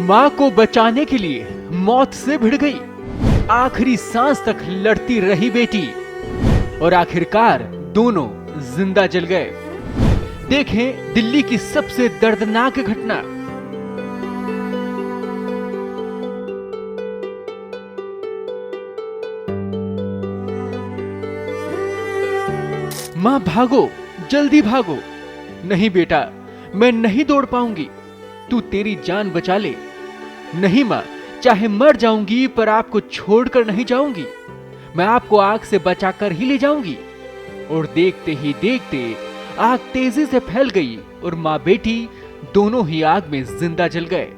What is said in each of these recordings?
माँ को बचाने के लिए मौत से भिड़ गई। आखिरी सांस तक लड़ती रही बेटी और आखिरकार दोनों जिंदा जल गए। देखें दिल्ली की सबसे दर्दनाक घटना। माँ भागो, जल्दी भागो। नहीं बेटा, मैं नहीं दौड़ पाऊंगी, तू तेरी जान बचा ले। नहीं माँ, चाहे मर जाऊंगी पर आपको छोड़कर नहीं जाऊंगी, मैं आपको आग से बचाकर ही ले जाऊंगी। और देखते ही देखते आग तेजी से फैल गई और माँ बेटी दोनों ही आग में जिंदा जल गए।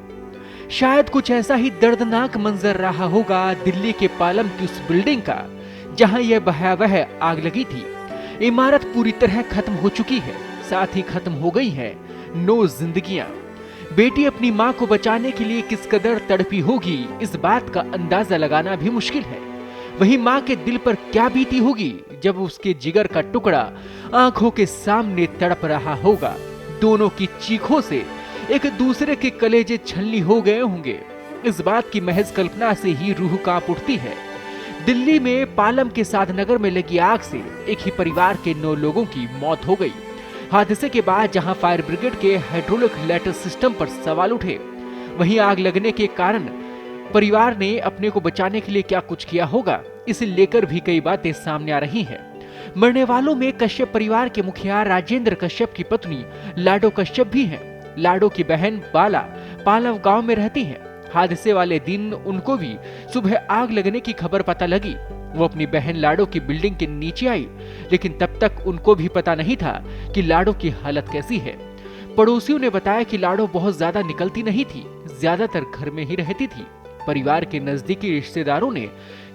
शायद कुछ ऐसा ही दर्दनाक मंजर रहा होगा दिल्ली के पालम की उस बिल्डिंग का जहां यह भयावह आग लगी थी। इमारत पूरी तरह खत्म हो चुकी है, साथ ही खत्म हो गई है 9 जिंदगियां। बेटी अपनी मां को बचाने के लिए किस कदर तड़पी होगी, इस बात का अंदाजा लगाना भी मुश्किल है। वहीं मां के दिल पर क्या बीती होगी जब उसके जिगर का टुकड़ा आंखों के सामने तड़प रहा होगा। दोनों की चीखों से एक दूसरे के कलेजे छलनी हो गए होंगे। इस बात की महज कल्पना से ही रूह कांप उठती है। दिल्ली में पालम के साधनगर में लगी आग से एक ही परिवार के 9 लोगों की मौत हो गई। हादसे के बाद जहां फायर ब्रिगेड के हाइड्रोलिक लैटर सिस्टम पर सवाल उठे, वहीं आग लगने के कारण परिवार ने अपने को बचाने के लिए क्या कुछ किया होगा, इसे लेकर भी कई बातें सामने आ रही हैं। मरने वालों में कश्यप परिवार के मुखिया राजेंद्र कश्यप की पत्नी लाडो कश्यप भी हैं। लाडो की बहन बाला पालम गांव में रहती हैं। हादसे वाले दिन उनको भी सुबह आग लगने की खबर पता लगी। वो अपनी बहन लाडो की बिल्डिंग के नीचे आई, लेकिन तब तक उनको भी पता नहीं था कि लाडो की हालत कैसी है। पड़ोसियों ने बताया कि लाडो बहुत ज्यादा निकलती नहीं थी, ज्यादातर घर में ही रहती थी। परिवार के नजदीकी रिश्तेदारों ने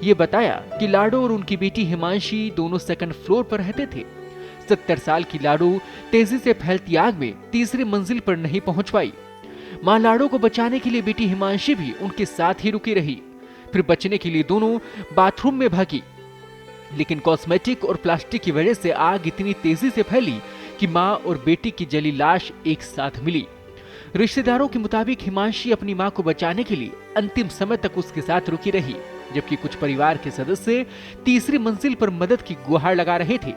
ये बताया कि लाडो और उनकी बेटी हिमांशी दोनों 2nd फ्लोर पर रहते थे। 70 साल की लाडो तेजी से फैलती आग में तीसरी मंजिल पर नहीं पहुंच पाई। मां लाडो को बचाने के लिए बेटी हिमांशी भी उनके साथ ही रुकी रही। फिर बचने के लिए दोनों बाथरूम में भागी, लेकिन कॉस्मेटिक और प्लास्टिक की वजह से आग इतनी तेजी से फैली कि मां और बेटी की जली लाश एक साथ मिली। रिश्तेदारों के मुताबिक हिमांशी अपनी मां को बचाने के लिए अंतिम समय तक उसके साथ रुकी रही, जबकि कुछ परिवार के सदस्य तीसरी मंजिल पर मदद की गुहार लगा रहे थे।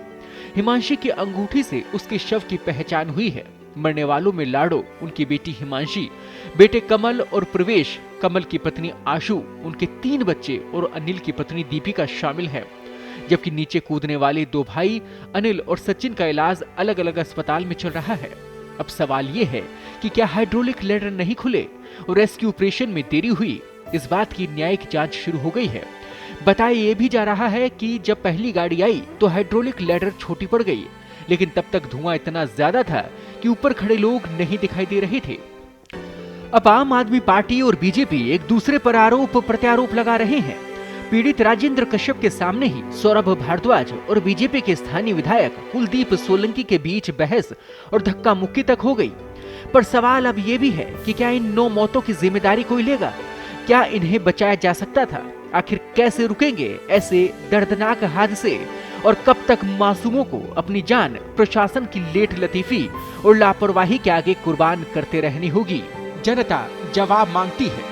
हिमांशी की अंगूठी से उसके शव की पहचान हुई है। मरने वालों में लाडो, उनकी बेटी हिमांशी, बेटे कमल और प्रवेश, कमल की पत्नी आशु, उनके 3 बच्चे और अनिल की पत्नी दीपिका शामिल है। जबकि नीचे कूदने वाले 2 भाई अनिल और सचिन का इलाज अलग अलग अस्पताल में चल रहा है। अब सवाल ये है कि क्या हाइड्रोलिक लैडर नहीं खुले और रेस्क्यू ऑपरेशन में देरी हुई? इस बात की न्यायिक जांच शुरू हो गई है। बताया ये भी जा रहा है कि जब पहली गाड़ी आई तो हाइड्रोलिक लैडर छोटी पड़ गई, लेकिन तब तक धुआं इतना ज्यादा था कि ऊपर खड़े लोग नहीं दिखाई दे रहे थे। अब आम आदमी पार्टी और बीजेपी एक दूसरे पर आरोप प्रत्यारोप लगा रहे हैं। पीड़ित राजेंद्र कश्यप के सामने ही सौरभ भारद्वाज और बीजेपी के स्थानीय विधायक कुलदीप सोलंकी के बीच बहस और धक्का मुक्की तक हो गई। पर सवाल अब ये भी है कि क्या इन 9 मौतों की जिम्मेदारी कोई लेगा? क्या इन्हें बचाया जा सकता था? आखिर कैसे रुकेंगे ऐसे दर्दनाक हादसे और कब तक मासूमों को अपनी जान प्रशासन की लेट लतीफी और लापरवाही के आगे कुर्बान करते रहनी होगी? जनता जवाब मांगती है।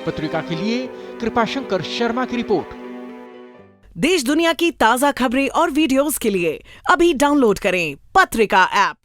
पत्रिका के लिए कृपाशंकर शर्मा की रिपोर्ट। देश दुनिया की ताजा खबरें और वीडियोस के लिए अभी डाउनलोड करें पत्रिका ऐप।